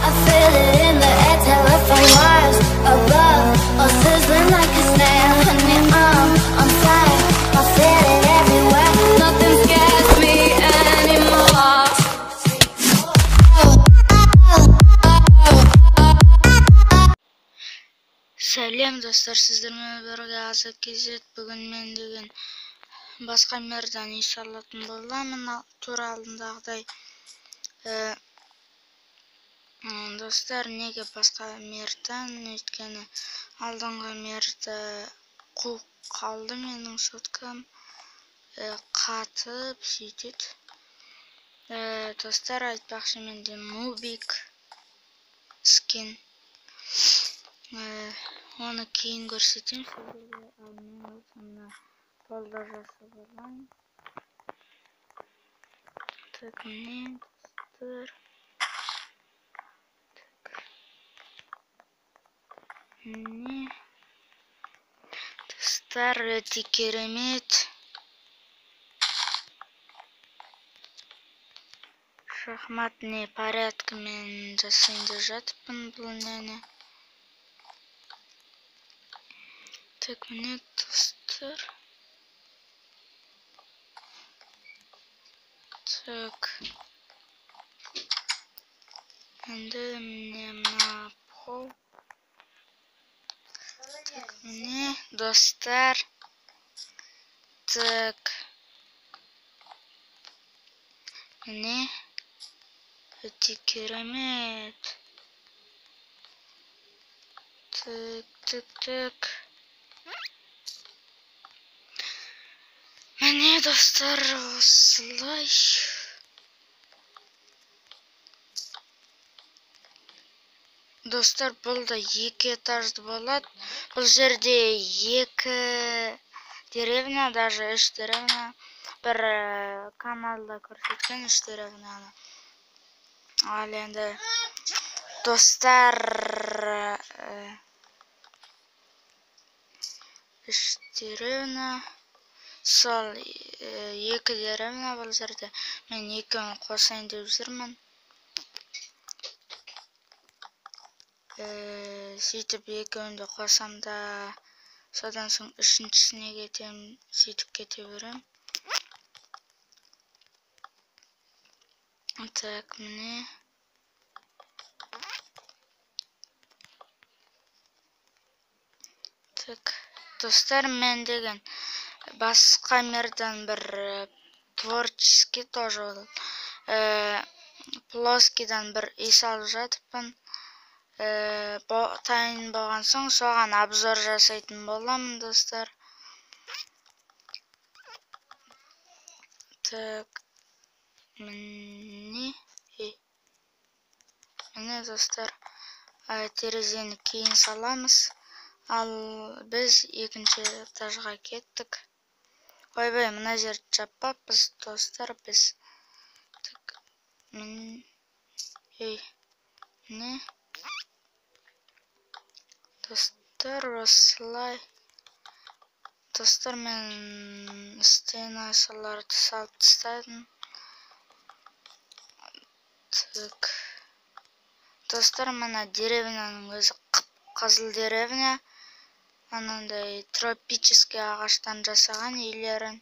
I feel it in the air, terrifying wires above, all sizzling like a snare. Honey, I'm fire, I feel it everywhere. Nothing scares me anymore. Сәлем достар, сіздермен бірге азы кезет. Бүгін мен деген басқа мерден үй салатын боламын, тура алдындағыдай. Достар, неге басқа мерден? Өйткені алдыңғы мерді қуып қалды, менің соткам қатып сөйтеді. Достар, айтпақшы, менде Мубик скин. Оны кейін көрсетейін сіздерге. Ал мен өзімді қолда жасап аламын. Так, міне достар. Міне достар, өте керемет. Шахматный порядкімен жасайын деп жатырмын бұл нені. Так, міне достар. Так. Енді міне мына пол. Так, міне достар. Так. Міне өте керемет. Так. Міне достар, осылай. Достар, бұл да 2 этажды болады. Бұл жерде 2 деревня, даже 3 деревня. Бір каналда көрсеткен 3 деревняны. Ал енді достар, 3 деревня. Сол 2 деревня бұл жерде. Мен 2-ін қосайын деп жүрмін. Сөйтіп 2-ін қосам да, содан соң 3-сіне кетем, сөйтіп кете берем. Так, міне. Так, достар, мен деген басқа мерден бір творческий тоже болды. Плоскийдан бір үй салып жатырмын. Тайын болған соң соған обзор жасайтын боламын, достар. Так, міне достар, терезені кейін саламыз. Ал біз 2-ші этажға кеттік. Ойбай, мына жерді жаппаппыз, достар, біз. Так, міне достар, осылай. Достар, мен стенасыларды салып тастадым. Так. Достар, мына деревняның өзі қып-қызыл деревня. Анандай тропический ағаштан жасаған үйлерін.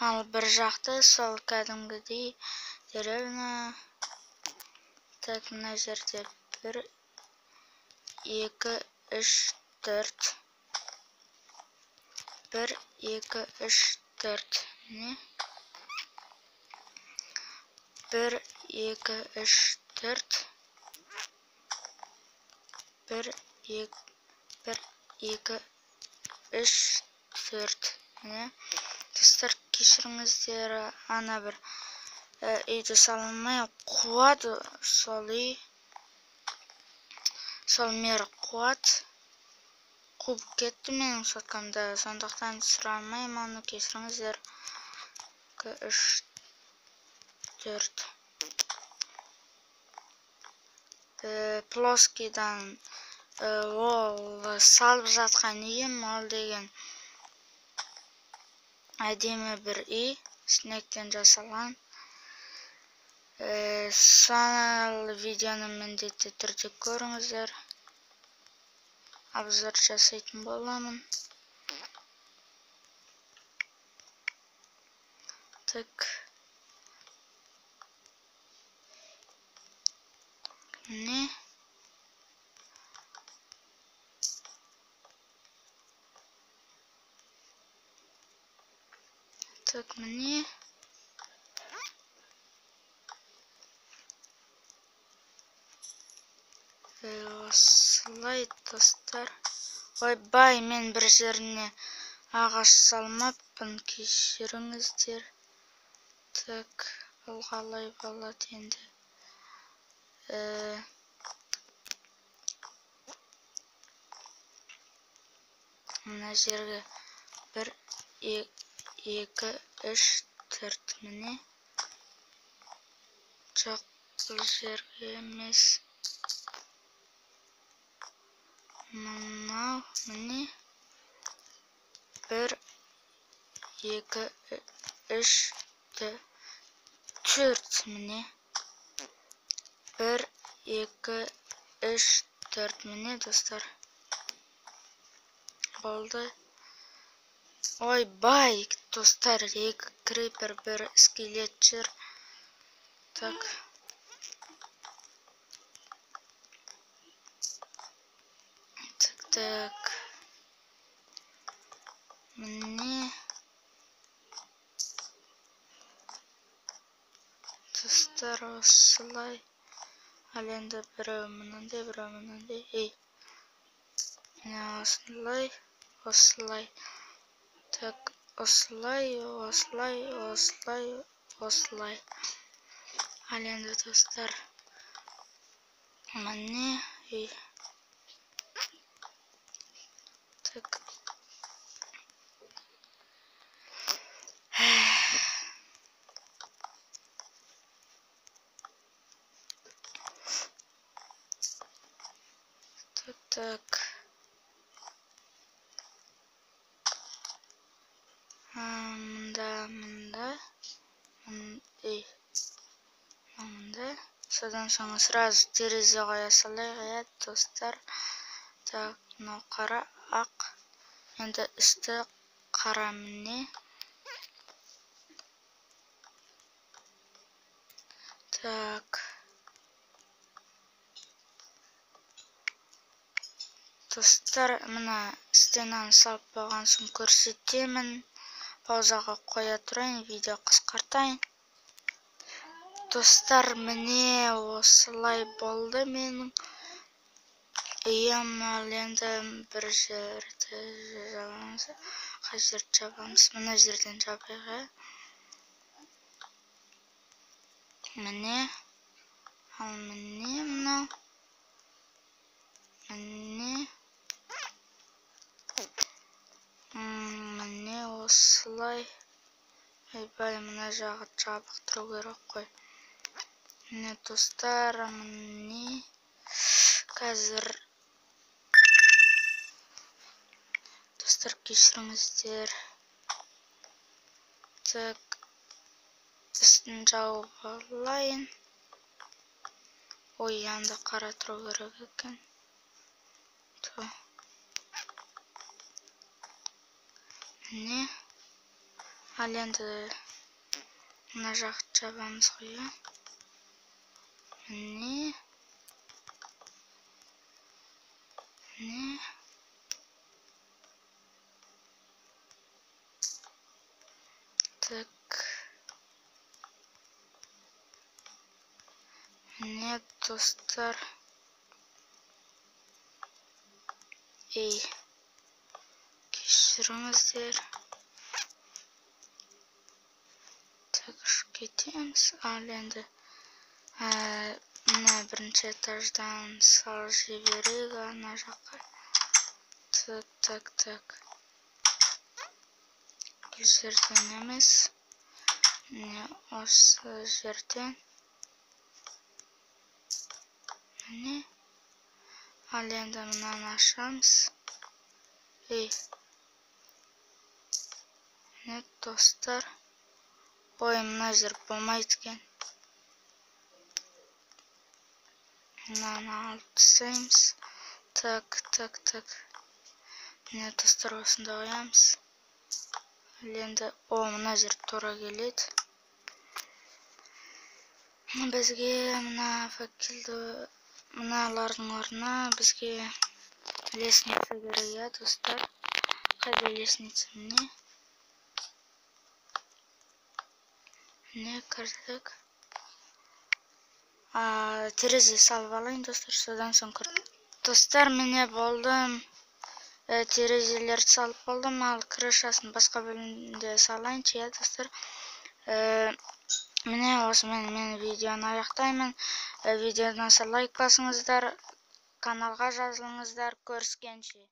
Ал бір жақты сол кәдімгідей деревня. Так, мына жерде 1, 2, 3, 4. 1, 2, 3, 4. Не? 1, 2, 3, 4. 1, 2, 3, 4. Не? Достар, кешіріңіздер, ана бір үйді салынмай қуады сол үй. Сол мер қуады. Қуып кетті менің соткамда, сондықтан түсіре алмаймын, оны кешіріңіздер. 2, 3, 4. Плоскийдан ол салып жатқан үйім, ол деген әдемі бір үй. снектен жасалған. Сол видеоны міндетті түрде көріңіздер. Обзор жасайтын боламын. Так. Міне. Так, міне. Осылай, достар. Ойбай, мен бір жеріне ағаш салмаппын, кешіріңіздер. Так, ол қалай болады енді. Мына жерге 1, 2, 3, 4 міне. Жоқ, бұл жерге емес. Мынау, міне. 1, 2, 3, 4 міне. 1, 2, 3, 4 міне, достар. Болды. Ойбай, достар, 2 крипер, 1 скелет жүр. Так. Так. Міне. Достар, осылай. Ал енді біреу мынандай, біреу мынандай. Міне осылай, осылай. Так, осылай, осылай, осылай, осылай. Ал енді достар. Міне. Так. Так. Мында. Мында. Содан соң сразу терезе қоя салайық, достар. Так, мынау қара, ақ. Енді үсті қара міне. Так. Достар, мына стенаны салып болған соң көрсетемін. Паузаға қоя тұрайын, видео қысқартайын. Достар, міне осылай болды менің үйім. Ал енді бір жерді жабамыз. Қай жерді жабамыз? Мына жерден жабайық. Міне. Ал міне мынау. Міне. Міне осылай. Ойбай, мына жағы жабық тұру керек қой. Міне достар, міне. Қазір достар, кешіріңіздер. Так, үстін жауып алайын. Ой, анда қара тұру керек екен. Міне. Ал енді мына жақты жабамыз ғой. Міне. Міне. Так. Міне достар. Кешіріңіздер. Так, кетеміз. Ал енді мына бірінші этаждан сал жіберейік ана жаққа. Так. Бұл жерден емес. Міне осы жерден. Міне. Ал енді мынаны ашамыз. Міне достар. бойым өзір болмайды екен. Мынаны алып тастаймыз. Так. Міне достар, осында қоямыз. Енді мына жер тура келеді. Бізге мына факелді, мыналардың орнына бізге лестница керек, иә достар. Қайда лестница? Міне кірдік. Терезе салып алайын достар, содан соң кірдік. Достар, міне болдым. Терезелерді салып болдым, ал крышасын басқа бөлімде салайыншы, иә достар. Міне осымен мен видеоны аяқтаймын. Видеодан лайк басыңыздар, каналға жазылыңыздар, көріскенше.